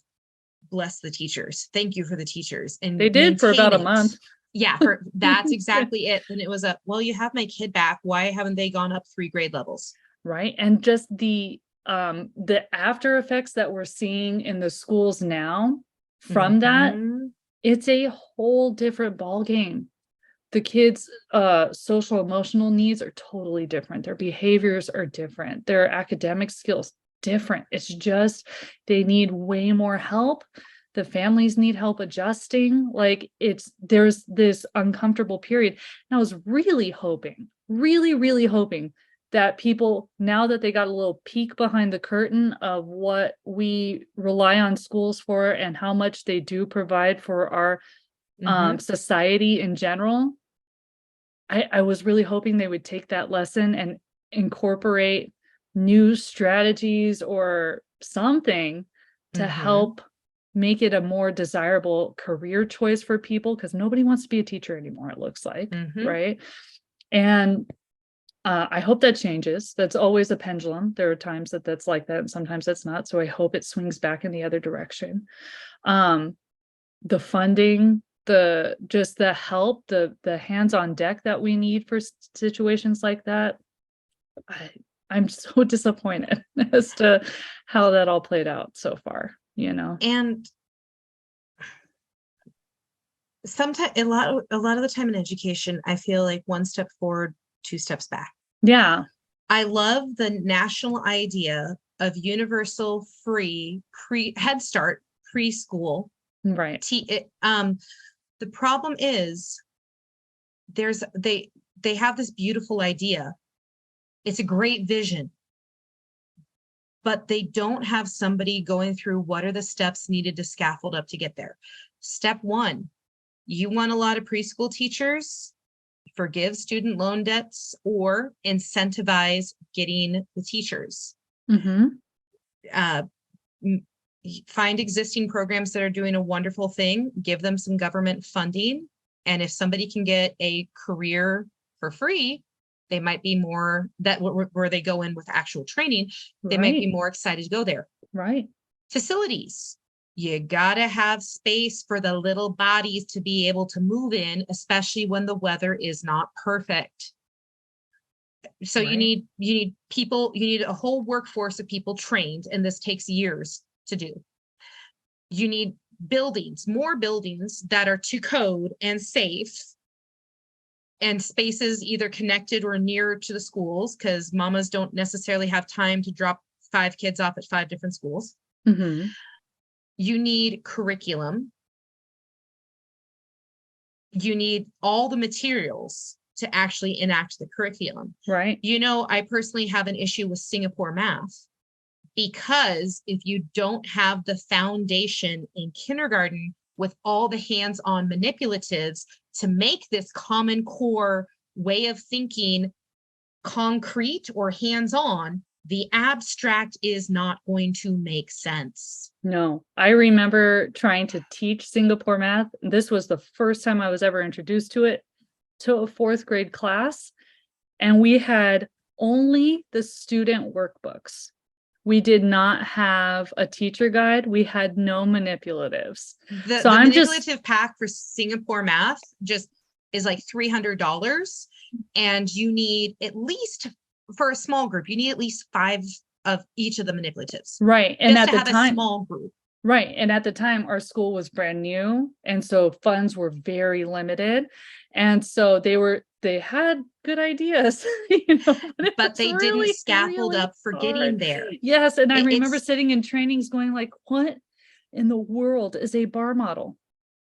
bless the teachers. Thank you for the teachers. And they did for about a month. Yeah, that's exactly it. And it was well, you have my kid back. Why haven't they gone up 3 grade levels? Right. And just the after effects that we're seeing in the schools now from that, it's a whole different ball game. The kids' social emotional needs are totally different. Their behaviors are different. Their academic skills different. It's just they need way more help. The families need help adjusting. Like there's this uncomfortable period. And I was really hoping that people, now that they got a little peek behind the curtain of what we rely on schools for and how much they do provide for our society in general, I was really hoping they would take that lesson and incorporate new strategies or something to help make it a more desirable career choice for people, because nobody wants to be a teacher anymore, it looks like, right? And I hope that changes. That's always a pendulum. There are times that that's like that, and sometimes that's not. So I hope it swings back in the other direction. The funding, the help, the hands on deck that we need for situations like that. I'm so disappointed as to how that all played out so far, And sometimes a lot of the time in education, I feel like 1 step forward, 2 steps back. Yeah. I love the national idea of universal free Head Start preschool. Right. The problem is they have this beautiful idea. It's a great vision, but they don't have somebody going through what are the steps needed to scaffold up to get there. Step one, you want a lot of preschool teachers, forgive student loan debts or incentivize getting the teachers. Find existing programs that are doing a wonderful thing, give them some government funding. And if somebody can get a career for free, they might be more where they go in with actual training. They might be more excited to go there. Right. Facilities. You gotta have space for the little bodies to be able to move in, especially when the weather is not perfect. So you need people, you need a whole workforce of people trained, and this takes years to do. You need buildings, more buildings that are to code and safe, and spaces either connected or near to the schools, because mamas don't necessarily have time to drop 5 kids off at 5 different schools. You need curriculum. You need all the materials to actually enact the curriculum. Right. You know, I personally have an issue with Singapore math, because if you don't have the foundation in kindergarten with all the hands-on manipulatives to make this common core way of thinking concrete or hands-on, the abstract is not going to make sense. No, I remember trying to teach Singapore math. This was the first time I was ever introduced to it, to a 4th grade class. And we had only the student workbooks. We did not have a teacher guide. We had no manipulatives. The manipulative pack for Singapore math just is like $300. And you need at least, for a small group, you need at least 5 of each of the manipulatives. Right. And just at to the have time, a small group. Right. And at the time, our school was brand new. And so funds were very limited. And so they had good ideas, but they didn't scaffold up for getting there. Yes. And I remember sitting in trainings going like, what in the world is a bar model?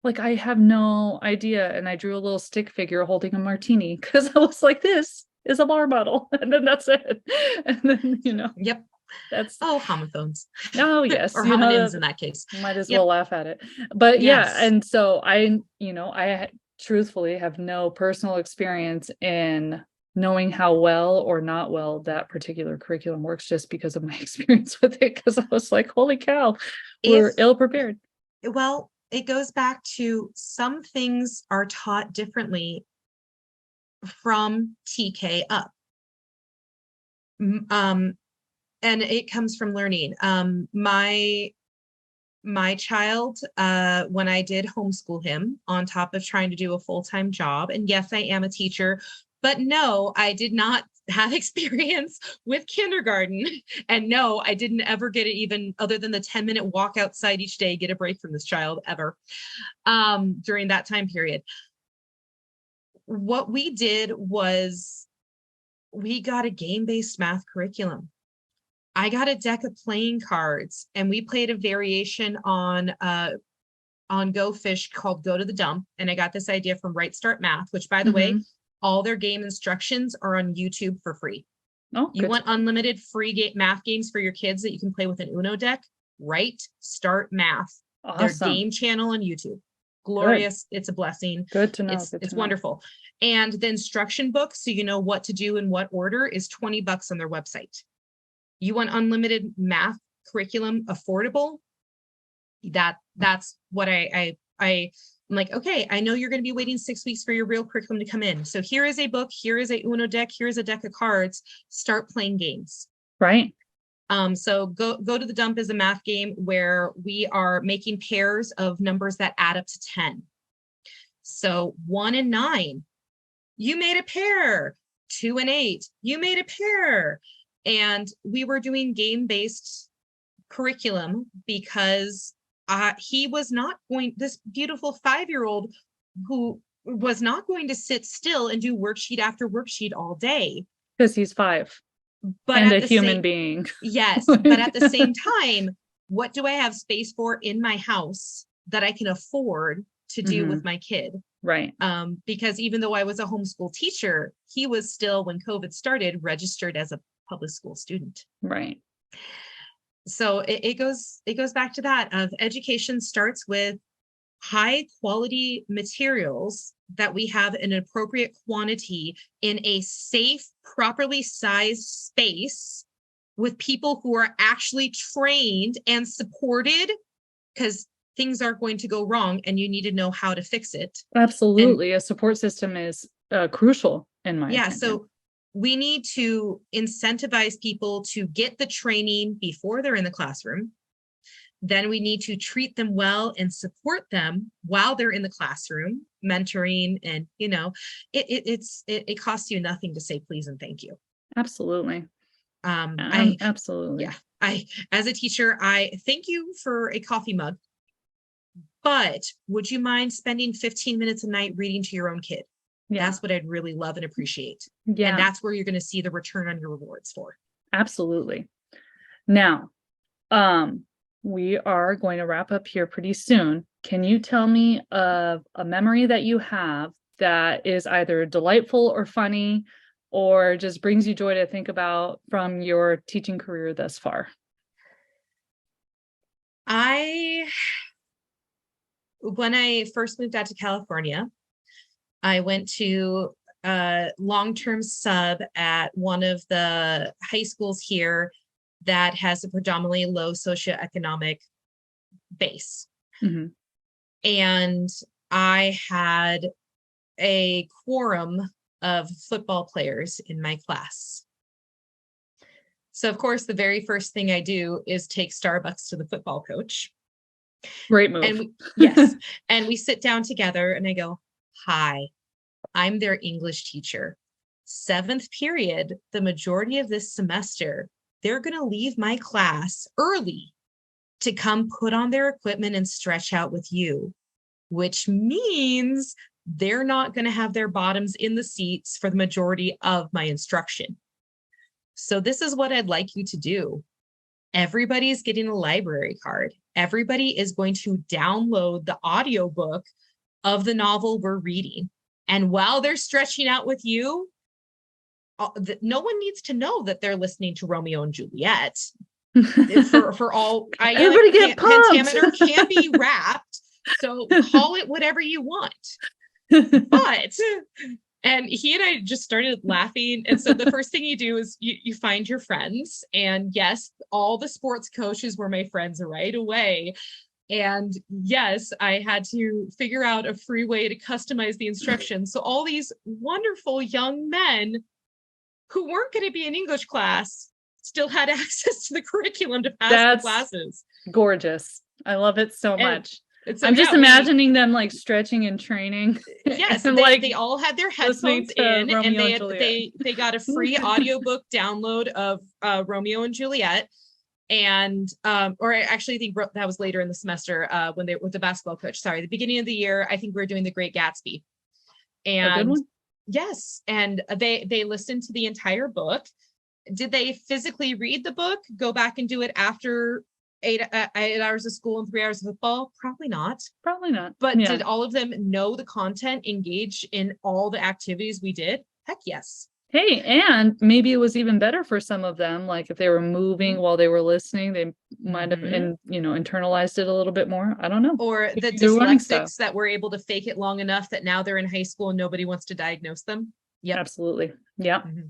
Like, I have no idea. And I drew a little stick figure holding a martini, because I was like, this is a bar model. And then that's it. And then, Yep. That's homophones. Oh, yes. Or homonyms in that case. Might as well laugh at it. But Yes. yeah. And so I truthfully have no personal experience in knowing how well or not well that particular curriculum works, just because of my experience with it. Because I was like, holy cow, we're ill prepared. Well, it goes back to some things are taught differently from TK up. And it comes from learning. My child, when I did homeschool him on top of trying to do a full-time job, and yes, I am a teacher, but no, I did not have experience with kindergarten. And no, I didn't ever get it, even other than the 10-minute walk outside each day, get a break from this child ever during that time period. What we did was we got a game-based math curriculum. I got a deck of playing cards, and we played a variation on Go Fish called Go to the Dump. And I got this idea from Right Start Math, which, by the way, all their game instructions are on YouTube for free. Oh, you want unlimited free math games for your kids that you can play with an Uno deck? Right Start Math. Awesome. Their game channel on YouTube. Glorious. Good. It's a blessing. Good to know. It's wonderful. And the instruction book, so you know what to do in what order, is $20 on their website. You want unlimited math curriculum, affordable? That's what I'm like, okay, I know you're going to be waiting 6 weeks for your real curriculum to come in. So here is a book, here is a Uno deck, here's a deck of cards, start playing games. Right. So go to the Dump is a math game where we are making pairs of numbers that add up to 10. So 1 and 9, you made a pair. 2 and 8, you made a pair. And we were doing game-based curriculum because he was not going, this beautiful 5-year-old who was not going to sit still and do worksheet after worksheet all day. Because he's 5. But and a human being. Yes. But at the same time, what do I have space for in my house that I can afford to do with my kid? Right. Because even though I was a homeschool teacher, he was still, when COVID started, registered as a public school student. Right. So it goes back to that of education starts with high quality materials that we have in an appropriate quantity in a safe, properly sized space with people who are actually trained and supported, because things are going to go wrong and you need to know how to fix it. Absolutely. A support system is crucial in my opinion. So we need to incentivize people to get the training before they're in the classroom. Then we need to treat them well and support them while they're in the classroom, mentoring, and it costs you nothing to say please and thank you. Absolutely. Absolutely. I as a teacher, I thank you for a coffee mug, but would you mind spending 15 minutes a night reading to your own kid? Yeah. That's what I'd really love and appreciate. Yeah. And that's where you're going to see the return on your rewards for. Absolutely. Now, we are going to wrap up here pretty soon. Can you tell me of a memory that you have that is either delightful or funny, or just brings you joy to think about from your teaching career thus far? When I first moved out to California, I went to a long-term sub at one of the high schools here that has a predominantly low socioeconomic base. Mm-hmm. And I had a quorum of football players in my class. So of course, the very first thing I do is take Starbucks to the football coach. Great move. And yes. And we sit down together and I go, hi, I'm their English teacher. 7th period, the majority of this semester, they're going to leave my class early to come put on their equipment and stretch out with you, which means they're not going to have their bottoms in the seats for the majority of my instruction. So this is what I'd like you to do. Everybody's getting a library card. Everybody is going to download the audiobook of the novel we're reading. And while they're stretching out with you, no one needs to know that they're listening to Romeo and Juliet. for all, everybody get pumped. Pentameter can be wrapped, so call it whatever you want. But and he and I just started laughing. And so the first thing you do is you find your friends. And yes, all the sports coaches were my friends right away. And yes, I had to figure out a free way to customize the instructions. So all these wonderful young men who weren't going to be in English class still had access to the curriculum to pass the classes. Gorgeous. I love it so much. So, I'm just imagining them like stretching and training. Yes, and they all had their headphones in, and they got a free audiobook download of Romeo and Juliet. And or I actually think that was later in the semester when they with the basketball coach. Sorry, the beginning of the year, I think we were doing The Great Gatsby. And a good one? Yes, and they listened to the entire book. Did they physically read the book? Go back and do it after 8 hours of school and 3 hours of football? Probably not. But did all of them know the content, engage in all the activities we did? Heck yes. Hey, and maybe it was even better for some of them. Like if they were moving while they were listening, they might have internalized it a little bit more. I don't know. Or the dyslexics that were able to fake it long enough that now they're in high school and nobody wants to diagnose them. Yeah, absolutely. Yeah. Mm-hmm.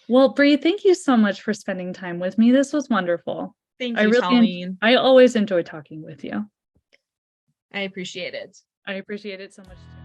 Well, Bree, thank you so much for spending time with me. This was wonderful. Thank you, Taleen. I always enjoy talking with you. I appreciate it. I appreciate it so much too.